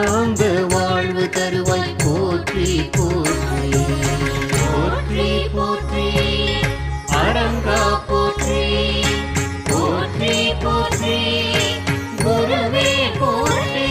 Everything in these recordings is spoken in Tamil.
ஆகாந்த வாழ்வு தருவாய் போற்றி போற்றி போற்றி போற்றி அரங்கா போற்றி போற்றி போற்றி குருவே போற்றி.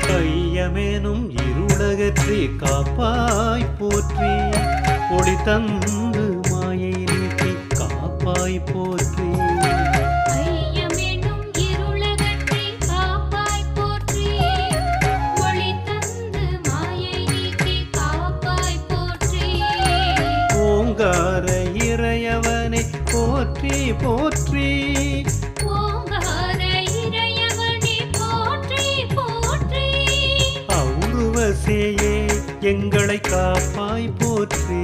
கையமேனும் இருளகற்றி காப்பாய் போற்றி ஒளி தந்து மாயை நீக்கி காப்பாய் போற்றி. ஐயமெனும் இருளகற்றி காப்பாய் போற்றி ஒளி தந்து மாயை நீக்கி காப்பாய் போற்றி. ஓங்கார இறையவனே போற்றி போற்றி ஓங்கார இறையவனே போற்றி போற்றி. அவுருவசேயே எங்களை காப்பாய் போற்றி